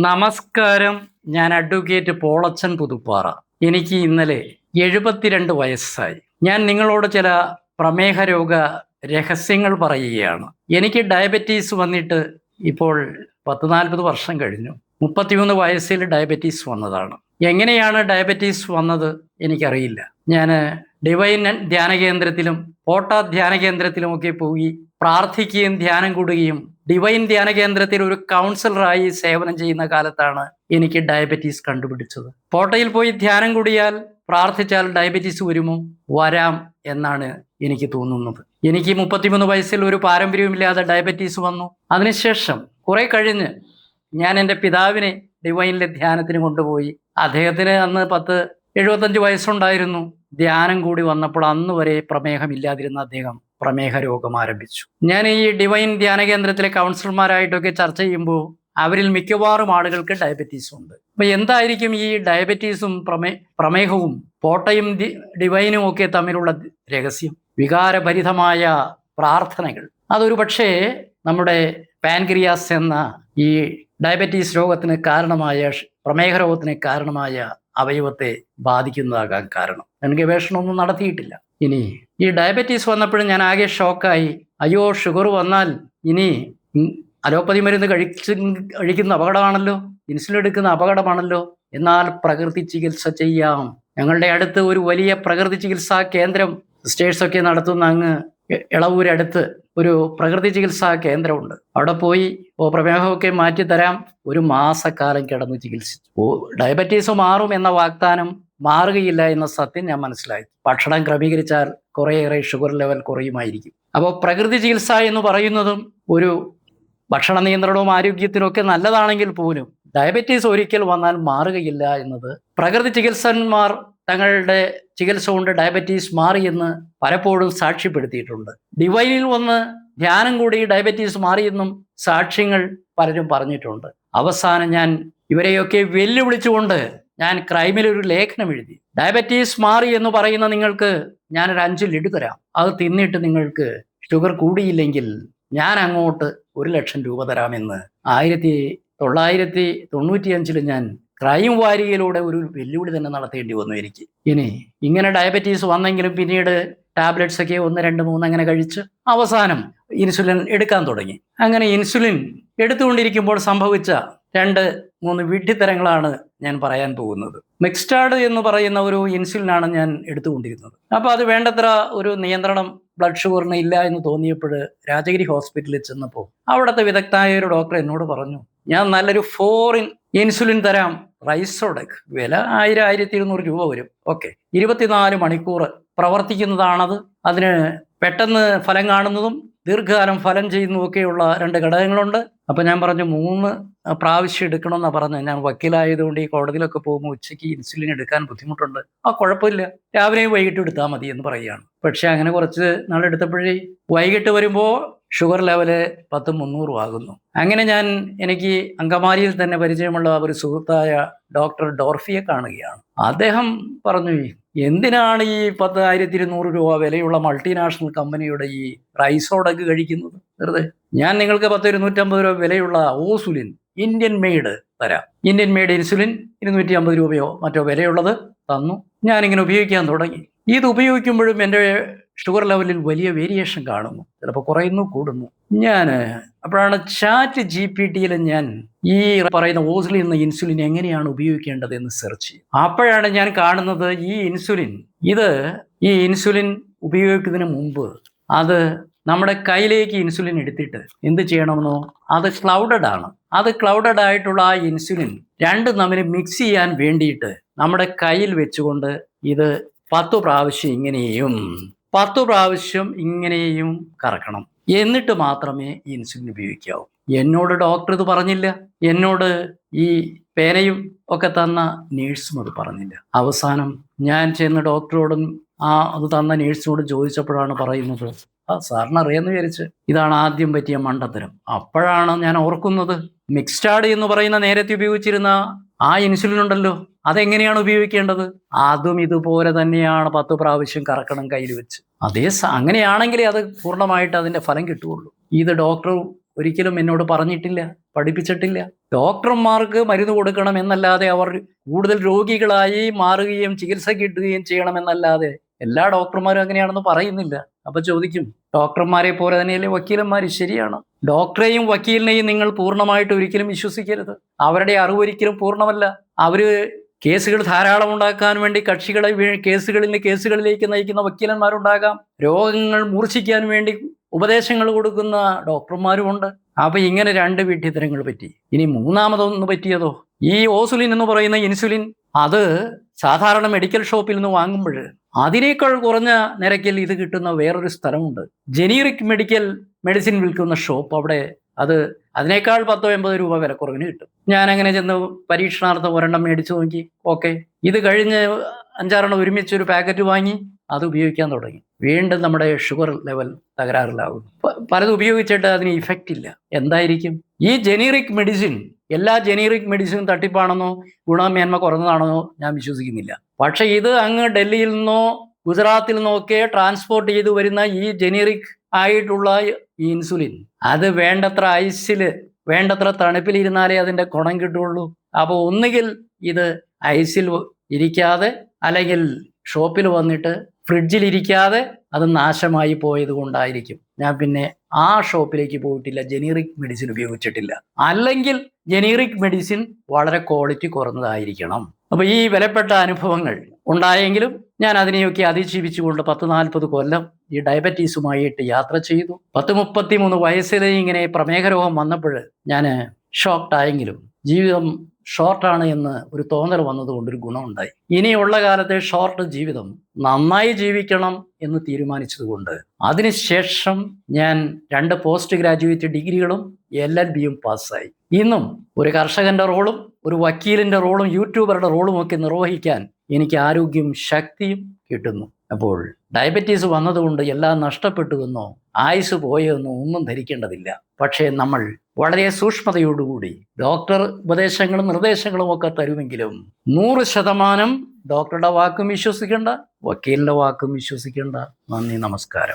നമസ്കാരം. ഞാൻ അഡ്വക്കേറ്റ് പോളച്ചൻ പുതുപ്പാറ. എനിക്ക് ഇന്നലെ 72 വയസ്സായി. ഞാൻ നിങ്ങളോട് ചില പ്രമേഹ രോഗ രഹസ്യങ്ങൾ പറയുകയാണ്. എനിക്ക് ഡയബറ്റീസ് വന്നിട്ട് ഇപ്പോൾ 40 വർഷം കഴിഞ്ഞു. 33 വയസ്സിൽ ഡയബറ്റീസ് വന്നതാണ്. എങ്ങനെയാണ് ഡയബറ്റീസ് വന്നത് എനിക്കറിയില്ല. ഞാൻ ഡിവൈൻ ധ്യാന കേന്ദ്രത്തിലും പോട്ട ധ്യാന കേന്ദ്രത്തിലുമൊക്കെ പോയി പ്രാർത്ഥിക്കുകയും ധ്യാനം കൂടുകയും ഡിവൈൻ ധ്യാന കേന്ദ്രത്തിൽ ഒരു കൗൺസിലറായി സേവനം ചെയ്യുന്ന കാലത്താണ് എനിക്ക് ഡയബറ്റീസ് കണ്ടുപിടിച്ചത്. പോട്ടയിൽ പോയി ധ്യാനം കൂടിയാൽ പ്രാർത്ഥിച്ചാൽ ഡയബറ്റീസ് വരുമോ? വരാം എന്നാണ് എനിക്ക് തോന്നുന്നത്. എനിക്ക് 33 വയസ്സിൽ ഒരു പാരമ്പര്യവുമില്ലാതെ ഡയബറ്റീസ് വന്നു. അതിനുശേഷം കുറെ കഴിഞ്ഞ് ഞാൻ എൻ്റെ പിതാവിനെ ഡിവൈനിലെ ധ്യാനത്തിന് കൊണ്ടുപോയി. അദ്ദേഹത്തിന് അന്ന് 75 വയസ്സുണ്ടായിരുന്നു. ധ്യാനം കൂടി വന്നപ്പോൾ അന്ന് വരെ പ്രമേഹമില്ലാതിരുന്ന അദ്ദേഹം പ്രമേഹ രോഗം ആരംഭിച്ചു. ഞാൻ ഈ ഡിവൈൻ ധ്യാന കേന്ദ്രത്തിലെ കൗൺസിലർമാരായിട്ടൊക്കെ ചർച്ച ചെയ്യുമ്പോൾ അവരിൽ മിക്കവാറും ആളുകൾക്ക് ഡയബറ്റീസ് ഉണ്ട്. അപ്പൊ എന്തായിരിക്കും ഈ ഡയബറ്റീസും പ്രമേഹവും പോട്ടയും ഡിവൈനും ഒക്കെ തമ്മിലുള്ള രഹസ്യം? വികാരഭരിതമായ പ്രാർത്ഥനകൾ. അതൊരു പക്ഷേ നമ്മുടെ പാൻക്രിയാസ് എന്ന ഈ ഡയബറ്റീസ് രോഗത്തിന് കാരണമായ പ്രമേഹ രോഗത്തിന് കാരണമായ അവയവത്തെ ബാധിക്കുന്നതാകാൻ കാരണം. ഞാൻ ഗവേഷണമൊന്നും നടത്തിയിട്ടില്ല. ഇനി ഈ ഡയബറ്റീസ് വന്നപ്പോഴും ഞാൻ ആകെ ഷോക്കായി. അയ്യോ, ഷുഗർ വന്നാൽ ഇനി അലോപ്പതി മരുന്ന് കഴിക്കുന്ന അപകടമാണല്ലോ, ഇൻസുലിൻ എടുക്കുന്ന അപകടമാണല്ലോ. എന്നാൽ പ്രകൃതി ചികിത്സ ചെയ്യാം. ഞങ്ങളുടെ അടുത്ത് ഒരു വലിയ പ്രകൃതി ചികിത്സാ കേന്ദ്രം സിസ്റ്റേഴ്സൊക്കെ നടത്തുന്ന അങ്ങ് ഇളവൂരടുത്ത് ഒരു പ്രകൃതി ചികിത്സാ കേന്ദ്രമുണ്ട്. അവിടെ പോയി പ്രമേഹമൊക്കെ മാറ്റിത്തരാം. ഒരു മാസക്കാലം കിടന്ന് ചികിത്സിച്ചു. ഡയബറ്റീസ് മാറും എന്ന വാഗ്ദാനം മാറുകയില്ല എന്ന സത്യം ഞാൻ മനസ്സിലാക്കി. ഭക്ഷണം ക്രമീകരിച്ചാൽ കുറേയേറെ ഷുഗർ ലെവൽ കുറയുമായിരിക്കും. അപ്പോൾ പ്രകൃതി ചികിത്സ എന്ന് പറയുന്നതും ഒരു ഭക്ഷണ നിയന്ത്രണവും ആരോഗ്യത്തിനും ഒക്കെ നല്ലതാണെങ്കിൽ പോലും ഡയബറ്റീസ് ഒരിക്കൽ വന്നാൽ മാറുകയില്ല എന്നത് പ്രകൃതി ചികിത്സകന്മാർ തങ്ങളുടെ ചികിത്സ കൊണ്ട് ഡയബറ്റീസ് മാറിയെന്ന് പലപ്പോഴും സാക്ഷ്യപ്പെടുത്തിയിട്ടുണ്ട്. ഡിവൈനിൽ വന്ന് ധ്യാനം കൂടി ഡയബറ്റീസ് മാറിയെന്നും സാക്ഷ്യങ്ങൾ പലരും പറഞ്ഞിട്ടുണ്ട്. അവസാനം ഞാൻ ഇവരെയൊക്കെ വെല്ലുവിളിച്ചുകൊണ്ട് ഞാൻ ക്രൈമിൽ ഒരു ലേഖനം എഴുതി. ഡയബറ്റീസ് മാറി എന്ന് പറയുന്ന നിങ്ങൾക്ക് ഞാനൊരു 5 ലഡു തരാം. അത് തിന്നിട്ട് നിങ്ങൾക്ക് ഷുഗർ കൂടിയില്ലെങ്കിൽ ഞാൻ അങ്ങോട്ട് 1,00,000 രൂപ തരാമെന്ന് 1995 ഞാൻ ക്രൈം വാരികയിലൂടെ ഒരു വെല്ലുവിളി തന്നെ നടത്തേണ്ടി വന്നു എനിക്ക്. ഇനി ഇങ്ങനെ ഡയബറ്റീസ് വന്നെങ്കിലും പിന്നീട് ടാബ്ലറ്റ്സ് ഒക്കെ 1, 2, 3 അങ്ങനെ കഴിച്ച് അവസാനം ഇൻസുലിൻ എടുക്കാൻ തുടങ്ങി. അങ്ങനെ ഇൻസുലിൻ എടുത്തുകൊണ്ടിരിക്കുമ്പോൾ സംഭവിച്ച 2-3 വിഡ്ഢിത്തരങ്ങളാണ് ഞാൻ പറയാൻ പോകുന്നത്. മിക്സ്റ്റാർഡ് എന്ന് പറയുന്ന ഒരു ഇൻസുലിനാണ് ഞാൻ എടുത്തുകൊണ്ടിരുന്നത്. അപ്പോൾ അത് വേണ്ടത്ര ഒരു നിയന്ത്രണം ബ്ലഡ് ഷുഗറിന് ഇല്ല എന്ന് തോന്നിയപ്പോൾ രാജഗിരി ഹോസ്പിറ്റലിൽ ചെന്നപ്പോൾ അവിടുത്തെ വിദഗ്ധനായ ഒരു ഡോക്ടർ എന്നോട് പറഞ്ഞു, ഞാൻ നല്ലൊരു ഫോറിൻ ഇൻസുലിൻ തരാം, റൈസോഡെക്. വില 1000-1200 രൂപ വരും. ഓക്കെ, 24 മണിക്കൂർ പ്രവർത്തിക്കുന്നതാണത്. അതിന് പെട്ടെന്ന് ഫലം കാണുന്നതും ദീർഘകാലം ഫലം ചെയ്യുന്നതൊക്കെയുള്ള 2 ഘടകങ്ങളുണ്ട്. അപ്പം ഞാൻ പറഞ്ഞു 3 പ്രാവശ്യം എടുക്കണമെന്നാണ് പറഞ്ഞത്. ഞാൻ വക്കീലായതുകൊണ്ട് ഈ കോടതിയിലൊക്കെ പോകുമ്പോൾ ഉച്ചയ്ക്ക് ഇൻസുലിൻ എടുക്കാൻ ബുദ്ധിമുട്ടുണ്ട്. കുഴപ്പമില്ല, രാവിലെയും വൈകിട്ടും എടുത്താൽ മതി എന്ന് പറയുകയാണ്. പക്ഷെ അങ്ങനെ കുറച്ച് നാളെടുത്തപ്പോഴേ വൈകിട്ട് വരുമ്പോൾ ഷുഗർ ലെവല് 10-300 ആകുന്നു. അങ്ങനെ എനിക്ക് അങ്കമാലിയിൽ തന്നെ പരിചയമുള്ള ഒരു സുഹൃത്തായ ഡോക്ടർ ഡോർഫിയെ കാണുകയാണ്. അദ്ദേഹം പറഞ്ഞു, എന്തിനാണ് ഈ 10,200 രൂപ വിലയുള്ള മൾട്ടിനാഷണൽ കമ്പനിയുടെ ഈ റൈസോഡക് കഴിക്കുന്നത്? വെറുതെ ഞാൻ നിങ്ങൾക്ക് 10-250 രൂപ വിലയുള്ള ഓസുലിൻ ഇന്ത്യൻ മെയ്ഡ് തരാം. ഇന്ത്യൻ മെയ്ഡ് ഇൻസുലിൻ 250 രൂപയോ മറ്റോ വിലയുള്ളത് തന്നു. ഞാനിങ്ങനെ ഉപയോഗിക്കാൻ തുടങ്ങി. ഇത് ഉപയോഗിക്കുമ്പോഴും എൻ്റെ ഷുഗർ ലെവലിൽ വലിയ വേരിയേഷൻ കാണുന്നു. ചിലപ്പോൾ കുറയുന്നു, കൂടുന്നു. അപ്പോഴാണ് ചാറ്റ് GPT-യിൽ ഞാൻ ഈ പറയുന്ന ഓസുലിൻ എന്ന ഇൻസുലിൻ എങ്ങനെയാണ് ഉപയോഗിക്കേണ്ടത് എന്ന് സെർച്ച് ചെയ്യും. അപ്പോഴാണ് ഞാൻ കാണുന്നത് ഈ ഇൻസുലിൻ ഉപയോഗിക്കുന്നതിന് മുമ്പ് അത് നമ്മുടെ കയ്യിലേക്ക് ഇൻസുലിൻ എടുത്തിട്ട് എന്ത് ചെയ്യണമെന്നോ, അത് ക്ലൗഡഡ് ആണ്. അത് ക്ലൗഡഡ് ആയിട്ടുള്ള ആ ഇൻസുലിൻ രണ്ടും തമ്മിൽ മിക്സ് ചെയ്യാൻ വേണ്ടിയിട്ട് നമ്മുടെ കയ്യിൽ വെച്ചുകൊണ്ട് ഇത് 10 പ്രാവശ്യം ഇങ്ങനെയും 10 പ്രാവശ്യം ഇങ്ങനെയും കറക്കണം. എന്നിട്ട് മാത്രമേ ഇൻസുലിൻ ഉപയോഗിക്കാവൂ. എന്നോട് ഡോക്ടർ ഇത് പറഞ്ഞില്ല. എന്നോട് ഈ പേനയും ഒക്കെ തന്ന നേഴ്സും അത് പറഞ്ഞില്ല. അവസാനം ഞാൻ ചെന്ന് ഡോക്ടറോടും അത് തന്ന നേഴ്സിനോടും ചോദിച്ചപ്പോഴാണ് പറയുന്നത്, സാറിന് അറിയാമെന്ന് വിചാരിച്ച് ഇതാണ് ആദ്യം പറ്റിയ മണ്ടത്തരം. അപ്പോഴാണ് ഞാൻ ഓർക്കുന്നത്, മിക്സ്റ്റാർഡ് എന്ന് പറയുന്ന നേരത്തെ ഉപയോഗിച്ചിരുന്ന ആ ഇൻസുലിൻ ഉണ്ടല്ലോ, അതെങ്ങനെയാണ് ഉപയോഗിക്കേണ്ടത്? അതും ഇതുപോലെ തന്നെയാണ്. 10 പ്രാവശ്യം കറക്കണം കയ്യിൽ വെച്ച്. അങ്ങനെയാണെങ്കിലേ അത് പൂർണ്ണമായിട്ട് അതിൻ്റെ ഫലം കിട്ടുകയുള്ളൂ. ഇത് ഡോക്ടർ ഒരിക്കലും എന്നോട് പറഞ്ഞിട്ടില്ല, പഠിപ്പിച്ചിട്ടില്ല. ഡോക്ടർമാർക്ക് മരുന്ന് കൊടുക്കണം എന്നല്ലാതെ അവർ കൂടുതൽ രോഗികളായി മാറുകയും ചികിത്സ കിട്ടുകയും ചെയ്യണമെന്നല്ലാതെ എല്ലാ ഡോക്ടർമാരും അങ്ങനെയാണെന്ന് പറയുന്നില്ല. അപ്പൊ ചോദിക്കും, ഡോക്ടർമാരെ പോലെ തന്നെയല്ലേ വക്കീലന്മാർ? ശരിയാണ്. ഡോക്ടറെയും വക്കീലിനെയും നിങ്ങൾ പൂർണ്ണമായിട്ട് ഒരിക്കലും വിശ്വസിക്കരുത്. അവരുടെ അറിവ് ഒരിക്കലും പൂർണ്ണമല്ല. അവര് കേസുകൾ ധാരാളം ഉണ്ടാക്കാൻ വേണ്ടി കക്ഷികളെ കേസുകളിൽ നിന്ന് കേസുകളിലേക്ക് നയിക്കുന്ന വക്കീലന്മാരുണ്ടാകാം. രോഗങ്ങൾ മൂർച്ഛിക്കാൻ വേണ്ടി ഉപദേശങ്ങൾ കൊടുക്കുന്ന ഡോക്ടർമാരുമുണ്ട്. അപ്പൊ ഇങ്ങനെ രണ്ട് വിഡ്ഢിത്തരങ്ങൾ പറ്റി. ഇനി മൂന്നാമതൊന്ന് പറ്റിയതോ, ഈ ഓസുലിൻ എന്ന് പറയുന്ന ഇൻസുലിൻ, അത് സാധാരണ മെഡിക്കൽ ഷോപ്പിൽ നിന്ന് വാങ്ങുമ്പോൾ അതിനേക്കാൾ കുറഞ്ഞ നിരക്കിൽ ഇത് കിട്ടുന്ന വേറൊരു സ്ഥലമുണ്ട്, ജനീറിക് മെഡിസിൻ വിൽക്കുന്ന ഷോപ്പ്. അവിടെ അതിനേക്കാൾ 10-50 രൂപ വിലക്കുറവിന് കിട്ടും. ഞാൻ അങ്ങനെ ചെന്ന് പരീക്ഷണാർത്ഥം ഒരെണ്ണം മേടിച്ചു നോക്കി. ഓക്കെ, ഇത് കഴിഞ്ഞ് 5-6 ഒരുമിച്ച് ഒരു പാക്കറ്റ് വാങ്ങി അത് ഉപയോഗിക്കാൻ തുടങ്ങി. വീണ്ടും നമ്മുടെ ഷുഗർ ലെവൽ തകരാറിലാകുന്നു. പലതും ഉപയോഗിച്ചിട്ട് അതിന് ഇഫക്റ്റ് ഇല്ല. എന്തായിരിക്കും ഈ ജനീറിക് മെഡിസിൻ? എല്ലാ ജനീറിക് മെഡിസിനും തട്ടിപ്പാണെന്നോ ഗുണമേന്മ കുറഞ്ഞതാണെന്നോ ഞാൻ വിശ്വസിക്കുന്നില്ല. പക്ഷെ ഇത് അങ്ങ് ഡൽഹിയിൽ നിന്നോ ഗുജറാത്തിൽ നിന്നോ ഒക്കെ ട്രാൻസ്പോർട്ട് ചെയ്തു വരുന്ന ഈ ജനീറിക് ആയിട്ടുള്ള ഈ ഇൻസുലിൻ, അത് വേണ്ടത്ര ഐസില് വേണ്ടത്ര തണുപ്പിലിരുന്നാലേ അതിന്റെ ഗുണം കിട്ടുള്ളൂ. അപ്പോൾ ഒന്നുകിൽ ഇത് ഐസിൽ ഇരിക്കാതെ അല്ലെങ്കിൽ ഷോപ്പിൽ വന്നിട്ട് ഫ്രിഡ്ജിൽ ഇരിക്കാതെ അത് നാശമായി പോയത് കൊണ്ടായിരിക്കും ഞാൻ പിന്നെ ആ ഷോപ്പിലേക്ക് പോയിട്ടില്ല, ജനീറിക് മെഡിസിൻ ഉപയോഗിച്ചിട്ടില്ല. അല്ലെങ്കിൽ ജനീറിക് മെഡിസിൻ വളരെ ക്വാളിറ്റി കുറഞ്ഞതായിരിക്കണം. അപ്പൊ ഈ വിലപ്പെട്ട അനുഭവങ്ങൾ ഉണ്ടായെങ്കിലും ഞാൻ അതിനെയൊക്കെ അതിജീവിച്ചുകൊണ്ട് 10-40 കൊല്ലം ഈ ഡയബറ്റീസുമായിട്ട് യാത്ര ചെയ്തു. 33 വയസ്സിലെ ഇങ്ങനെ പ്രമേഹ രോഗം വന്നപ്പോൾ ഞാൻ ഷോക്ക്ഡായെങ്കിലും ജീവിതം ഷോർട്ടാണ് എന്ന് ഒരു തോന്നൽ വന്നതുകൊണ്ടൊരു ഗുണമുണ്ടായി. ഇനിയുള്ള കാലത്തെ ഷോർട്ട് ജീവിതം നന്നായി ജീവിക്കണം എന്ന് തീരുമാനിച്ചതുകൊണ്ട് അതിനുശേഷം ഞാൻ 2 പോസ്റ്റ് ഗ്രാജുവേറ്റ് ഡിഗ്രികളും LLBയും പാസ്സായി. ഇന്നും ഒരു കർഷകന്റെ റോളും ഒരു വക്കീലിന്റെ റോളും യൂട്യൂബറുടെ റോളും ഒക്കെ നിർവഹിക്കാൻ എനിക്ക് ആരോഗ്യവും ശക്തിയും കിട്ടുന്നു. അപ്പോൾ ഡയബറ്റീസ് വന്നതുകൊണ്ട് എല്ലാം നഷ്ടപ്പെട്ടുവെന്നോ ആയുസ് പോയെന്നോ ഒന്നും ധരിക്കേണ്ടതില്ല. പക്ഷേ നമ്മൾ വളരെ സൂക്ഷ്മതയോടുകൂടി ഡോക്ടർ ഉപദേശങ്ങളും നിർദ്ദേശങ്ങളും ഒക്കെ തരുമെങ്കിലും 100% ഡോക്ടറുടെ വാക്കും വിശ്വസിക്കേണ്ട, വക്കീലിന്റെ വാക്കും വിശ്വസിക്കേണ്ട. നന്ദി, നമസ്കാരം.